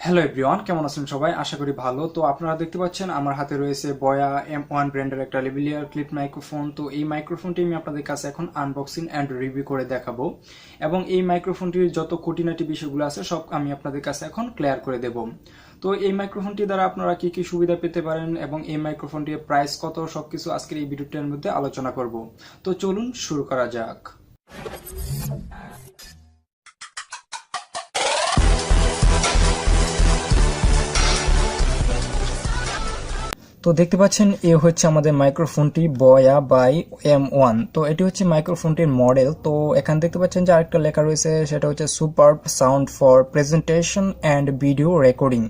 Hello everyone, কেমন আছেন সবাই? আশা করি ভালো। তো আপনারা দেখতে পাচ্ছেন আমার হাতে রয়েছে বয়া M1 ব্র্যান্ডের একটা লেভিলিয়ার ক্লিপ মাইক্রোফোন। তো এই মাইক্রোফোনটি আমি আপনাদের কাছে এখন আনবক্সিং অ্যান্ড রিভিউ করে দেখাবো এবং এই মাইক্রোফোনটির যত খুঁটিনাটি বিষয়গুলো আছে সব আমি আপনাদের কাছে এখন ক্লিয়ার করে দেব। তো এই মাইক্রোফোনটি দ্বারা আপনারা কি কি সুবিধা পেতে পারেন এবং এই মাইক্রোফোনটির প্রাইস কত, সবকিছু আজকের এই ভিডিওটির মধ্যে আলোচনা করব। তো চলুন শুরু করা যাক। তো দেখতে পাচ্ছেন এ হচ্ছে আমাদের মাইক্রোফোনটি বয়া বাই M1। তো এটি হচ্ছে মাইক্রোফোনটির মডেল। তো এখানে দেখতে পাচ্ছেন যে আরেকটা লেখা রয়েছে, সেটা হচ্ছে superb sound for presentation and video recording.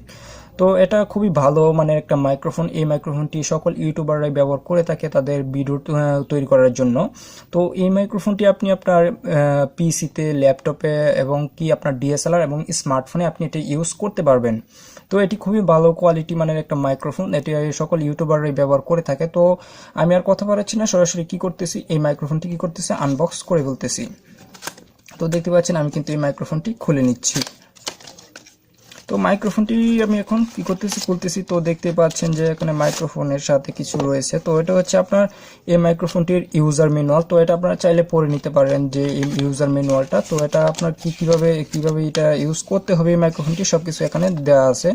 তো এটা খুবই ভালো মানের একটা মাইক্রোফোন। এই মাইক্রোফোনটি সকল ইউটিউবাররাই ব্যবহার করে থাকে তাদের ভিডিও তৈরি করার জন্য। তো এই মাইক্রোফোনটি আপনি আপনার পিসিতে, ল্যাপটপে এবং কি আপনার ডিএসএলআর এবং স্মার্টফোনে আপনি এটা ইউজ করতে পারবেন। তো এটি খুবই ভালো কোয়ালিটি মানের একটা মাইক্রোফোন, এটি সকল ইউটিউবাররাই ব্যবহার করে থাকে। তো আমি আর কথা বাড়াচ্ছি না, সরাসরি কি করতেছি, এই মাইক্রোফোনটি কি করতেছি আনবক্স করে বলতেছি। তো দেখতে পাচ্ছেন আমি কিন্তু এই মাইক্রোফোনটি খুলে নিচ্ছি। তো মাইক্রোফোনটি আমি এখন কি করতেছি, খুলতেছি। তো দেখতে পাচ্ছেন যে এখানে মাইক্রোফোনের সাথে কিছু রয়েছে। তো এটা হচ্ছে আপনার এই মাইক্রোফোনটির ইউজার ম্যানুয়াল। তো এটা আপনারা চাইলে পড়ে নিতে পারেন যে এই ইউজার ম্যানুয়ালটা। তো এটা আপনার কিভাবে এটা ইউজ করতে হবে এই মাইক্রোফোনটি সবকিছু এখানে দেওয়া আছে।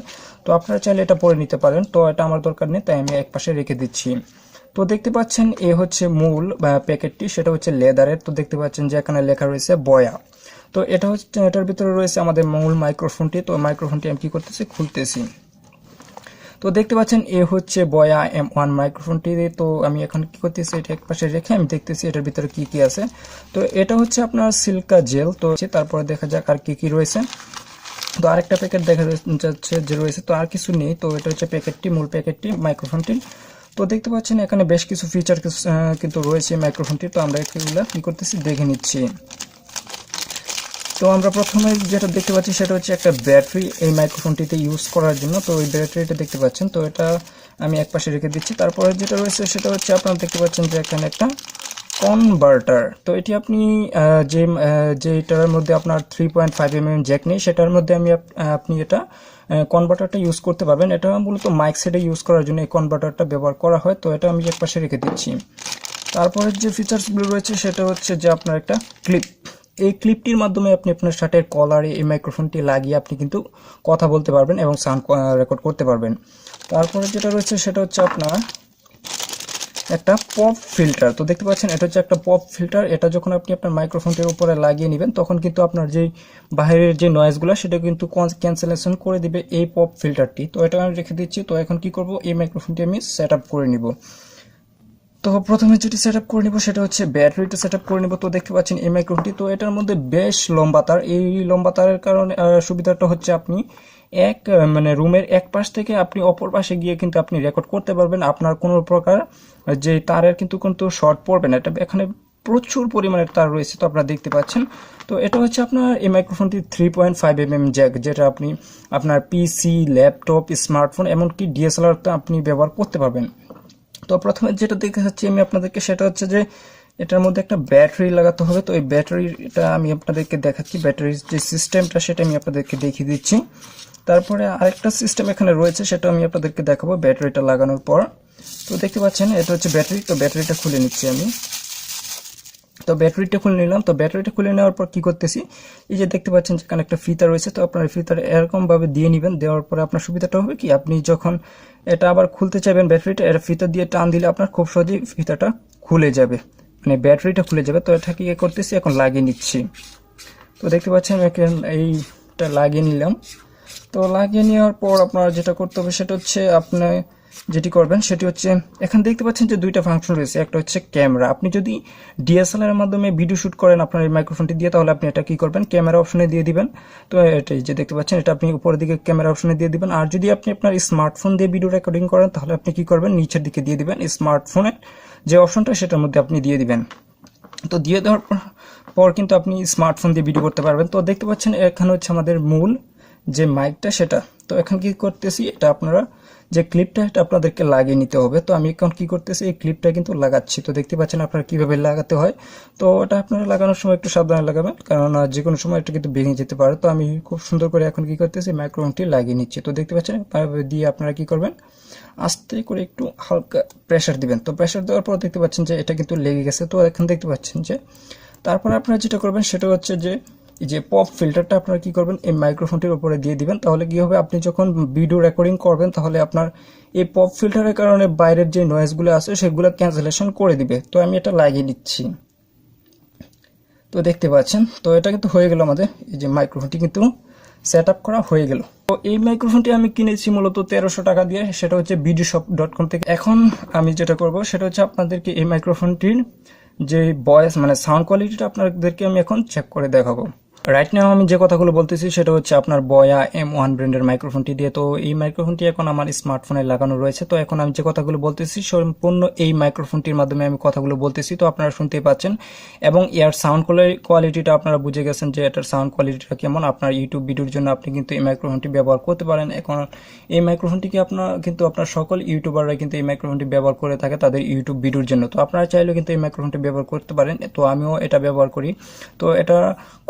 তো আপনারা চাইলে এটা পড়ে নিতে পারেন। তো এটা আমার দরকার নেই, তাই আমি একপাশে রেখে দিচ্ছি। তো দেখতে পাচ্ছেন এ হচ্ছে মূল প্যাকেটটি, সেটা হচ্ছে লেদারের। তো দেখতে পাচ্ছেন যে এখানে লেখা রয়েছে বয়া। তো এটা হচ্ছে, এটার ভিতরে রয়েছে আমাদের মূল মাইক্রোফোনটি। তো মাইক্রোফোনটি আমি কি করতেছি, খুলতেছি। তো দেখতে পাচ্ছেন এ হচ্ছে বয়া M1 মাইক্রোফোনটি। তো আমি এখন কি করতেছি, এটা একপাশে রেখে আমি দেখতেছি এটার ভিতরে কি কি আছে। তো এটা হচ্ছে আপনার সিল্কা জেল। তো তারপরে দেখা যাক আর কি কি রয়েছে। তো আরেকটা প্যাকেট দেখা যাচ্ছে যে রয়েছে, তো আর কিছু নেই। তো এটা হচ্ছে প্যাকেটটি, মূল প্যাকেটটি মাইক্রোফোনটির। তো দেখতে পাচ্ছেন এখানে বেশ কিছু ফিচার কিন্তু রয়েছে মাইক্রোফোনটি। তো আমরা এগুলো কি করতেছি দেখে নিচ্ছি। তো আমরা প্রথমে যেটা দেখতে পাচ্ছি সেটা হচ্ছে একটা ব্যাটারি এই মাইক্রোফোনটিতে ইউজ করার জন্য। তো ওই ব্যাটারিটা দেখতে পাচ্ছেন, তো এটা আমি একপাশে রেখে দিচ্ছি। তারপরে যেটা রয়েছে সেটা হচ্ছে আপনারা দেখতে পাচ্ছেন যে এখানে একটা কনভার্টার। তো এটি আপনি যেটার মধ্যে আপনার 3.5 mm জ্যাক নেই, সেটার মধ্যে আপনি এটা কনভার্টারটা ইউজ করতে পারবেন। এটা মূলত মাইক সেটে ইউজ করার জন্য এই কনভার্টারটা ব্যবহার করা হয়। তো এটা আমি একপাশে রেখে দিচ্ছি। তারপরে যে ফিচার্সগুলো রয়েছে সেটা হচ্ছে যে আপনার একটা ক্লিপ। এই ক্লিপটির মাধ্যমে আপনি আপনার শার্টের কলারে এই মাইক্রোফোনটি লাগিয়ে আপনি কিন্তু কথা বলতে পারবেন এবং সাউন্ড রেকর্ড করতে পারবেন। তারপরে যেটা রয়েছে সেটা হচ্ছে আপনার একটা পপ ফিল্টার। তো দেখতে পাচ্ছেন এটা হচ্ছে একটা পপ ফিল্টার। এটা যখন আপনি আপনার মাইক্রোফোনটির উপরে লাগিয়ে নেবেন তখন কিন্তু আপনার যে বাইরের যে নয়েজগুলো সেটা কিন্তু ক্যান্সেলেশন করে দিবে এই পপ ফিল্টারটি। তো এটা আমি রেখে দিচ্ছি। তো এখন কি করব, এই মাইক্রোফোনটি আমি সেট আপ করে নিব। তো প্রথমে যেটি সেট আপ করে নিব সেটা হচ্ছে ব্যাটারিটা সেট আপ করে নিব। তো দেখতে পাচ্ছেন এই মাইক্রোফোনটি, তো এটার মধ্যে বেশ লম্বা তার। এই লম্বা তারের কারণে সুবিধাটা হচ্ছে আপনি মানে রুমের এক পাশ থেকে আপনি অপর পাশে গিয়ে কিন্তু আপনি রেকর্ড করতে পারবেন। আপনার কোনো প্রকার যে তারের কিন্তু শর্ট পড়বে না। এটা এখানে প্রচুর পরিমাণের তার রয়েছে, তো আপনারা দেখতে পাচ্ছেন। তো এটা হচ্ছে আপনার এই মাইক্রোফোনটি 3.5 mm জ্যাক, যেটা আপনি আপনার পিসি, ল্যাপটপ, স্মার্টফোন এমনকি ডিএসএলআর আপনি ব্যবহার করতে পারবেন। তো প্রথমে যেটা দেখতে চাচ্ছি আমি আপনাদেরকে সেটা হচ্ছে যে এটার মধ্যে একটা ব্যাটারি লাগাতে হবে। তো এই ব্যাটারিটা আমি আপনাদেরকে দেখাচ্ছি, ব্যাটারির যে সিস্টেমটা সেটা আমি আপনাদেরকে দেখিয়ে দিচ্ছি। তারপরে আরেকটা সিস্টেম এখানে রয়েছে, সেটা আমি আপনাদেরকে দেখাবো ব্যাটারিটা লাগানোর পর। তো দেখতে পাচ্ছেন এটা হচ্ছে ব্যাটারি। তো ব্যাটারিটা খুলে নিচ্ছি আমি। তো ব্যাটারিটা খুলে নিলাম। তো ব্যাটারিটা খুলে নেওয়ার পর কি করতেছি, এই যে দেখতে পাচ্ছেন যেখানে একটা ফিতা রয়েছে। তো আপনার ফিতার এরকম ভাবে দিয়ে নেবেন। দেওয়ার পরে আপনার সুবিধাটা হবে কি, আপনি যখন এটা আবার খুলতে চাইবেন ব্যাটারিটা, এর ফিতা দিয়ে টান দিলে আপনার খুব সহজেই ফিতাটা খুলে যাবে, মানে ব্যাটারিটা খুলে যাবে। তো এটা কি করতেছি, এখন লাগিয়ে নিচ্ছি। তো দেখতে পাচ্ছেন এইটা লাগিয়ে নিলাম। তো লাগিয়ে নেওয়ার পর আপনার যেটা করতে হবে সেটা হচ্ছে আপনি যেটি করবেন সেটি হচ্ছে, এখানে দেখতে পাচ্ছেন যে দুইটা ফাংশন রয়েছে। একটা হচ্ছে ক্যামেরা। আপনি যদি ডিএসএলআর এর মাধ্যমে ভিডিও শুট করেন আপনার এই মাইক্রোফোনটি দিয়ে, তাহলে আপনি এটা কি করবেন, ক্যামেরা অপশনে দিয়ে দিবেন। তো এটাই যে দেখতে পাচ্ছেন, এটা আপনি উপরের দিকে ক্যামেরা অপশনে দিয়ে দিবেন। আর যদি আপনি আপনার স্মার্টফোন দিয়ে ভিডিও রেকর্ডিং করেন তাহলে আপনি কি করবেন, নিচের দিকে দিয়ে দিবেন স্মার্টফোনের যে অপশনটা সেটার মধ্যে আপনি দিয়ে দিবেন। তো দিয়ে দেওয়ার পর কিন্তু আপনি স্মার্টফোন দিয়ে ভিডিও করতে পারবেন। তো দেখতে পাচ্ছেন এখানে হচ্ছে আমাদের মূল যে মাইকটা সেটা। তো এখন কি করতেছি, এটা আপনারা যে ক্লিপটা এটা আপনাদেরকে লাগিয়ে নিতে হবে। তো আমি এখন কি করতেছি, এই ক্লিপটা কিন্তু লাগাচ্ছি। তো দেখতে পাচ্ছেন আপনারা কিভাবে লাগাতে হয়। তো এটা আপনারা লাগানোর সময় একটু সাবধানে লাগাবেন, কারণ যে কোনো সময় এটা কিন্তু ভেঙে যেতে পারে। তো আমি খুব সুন্দর করে এখন কি করতেছি, মাইক্রোফোনটি লাগিয়ে নিচ্ছি। তো দেখতে পাচ্ছেন দিয়ে আপনারা কি করবেন, আস্তে করে একটু হালকা প্রেসার দিবেন। তো প্রেসার দেওয়ার পর দেখতে পাচ্ছেন যে এটা কিন্তু লেগে গেছে। তো এখন দেখতে পাচ্ছেন যে তারপর আপনারা যেটা করবেন সেটা হচ্ছে যে এই যে পপ ফিল্টারটা আপনারা কি করবেন, এই মাইক্রোফোনটির উপরে দিয়ে দিবেন। তাহলে কি হবে, আপনি যখন ভিডিও রেকর্ডিং করবেন তাহলে আপনার এই পপ ফিল্টারের কারণে বাইরের যে নয়েজগুলো আছে সেগুলো ক্যান্সেলেশন করে দিবে। তো আমি এটা লাগিয়ে নিচ্ছি। তো দেখতে পাচ্ছেন, তো এটা কিন্তু হয়ে গেল আমাদের এই যে মাইক্রোফোনটি কিন্তু সেট আপ করা হয়ে গেল। তো এই মাইক্রোফোনটি আমি কিনেছি মূলত 1300 টাকা দিয়ে, সেটা হচ্ছে videoshop.com থেকে। এখন আমি যেটা করব সেটা হচ্ছে আপনাদেরকে এই মাইক্রোফোনটির যে ভয়েস মানে সাউন্ড কোয়ালিটিটা আপনাদেরকে আমি এখন চেক করে দেখাবো। রাইট নাও আমি যে কথাগুলো বলতেছি সেটা হচ্ছে আপনার বয়া M1 ব্র্যান্ডের মাইক্রোফোনটি দিয়ে। তো এই মাইক্রোফোনটি এখন আমার স্মার্টফোনে লাগানো রয়েছে। তো এখন আমি যে কথাগুলো বলতেছি সম্পূর্ণ এই মাইক্রোফোনটির মাধ্যমে আমি কথাগুলো বলতেছি, তো আপনারা শুনতেই পাচ্ছেন। এবং এর সাউন্ড কোয়ালিটিটা আপনারা বুঝে গেছেন যে এটার সাউন্ড কোয়ালিটিটা কেমন। আপনার ইউটিউব ভিডিওর জন্য আপনি কিন্তু এই মাইক্রোফোনটি ব্যবহার করতে পারেন। এখন এই মাইক্রোফোনটিকে আপনার সকল ইউটিউবাররা কিন্তু এই মাইক্রোফোনটি ব্যবহার করে থাকে তাদের ইউটিউব ভিডিওর জন্য। তো আপনারা চাইলেও কিন্তু এই মাইক্রোফোনটি ব্যবহার করতে পারেন। তো আমিও এটা ব্যবহার করি। তো এটা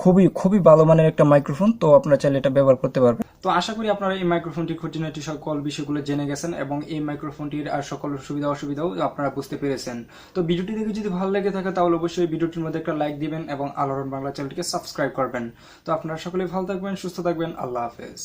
খুবই খুবই ভালো মানের একটা মাইক্রোফোন। তো আপনারা চাইলে এটা ব্যবহার করতে পারবেন। তো আশা করি আপনারা এই মাইক্রোফোনটির খুঁটিনাটি সকল বিষয়গুলো জেনে গেছেন এবং এই মাইক্রোফোনটির আর সকল সুবিধা অসুবিধাও আপনারা বুঝতে পেরেছেন। তো ভিডিওটি দেখে যদি ভালো লেগে থাকে তাহলে অবশ্যই ভিডিওটির মধ্যে একটা লাইক দিবেন এবং আলোড়ন বাংলা চ্যানেলটিকে সাবস্ক্রাইব করবেন। তো আপনারা সকলেই ভালো থাকবেন, সুস্থ থাকবেন। আল্লাহ হাফেজ।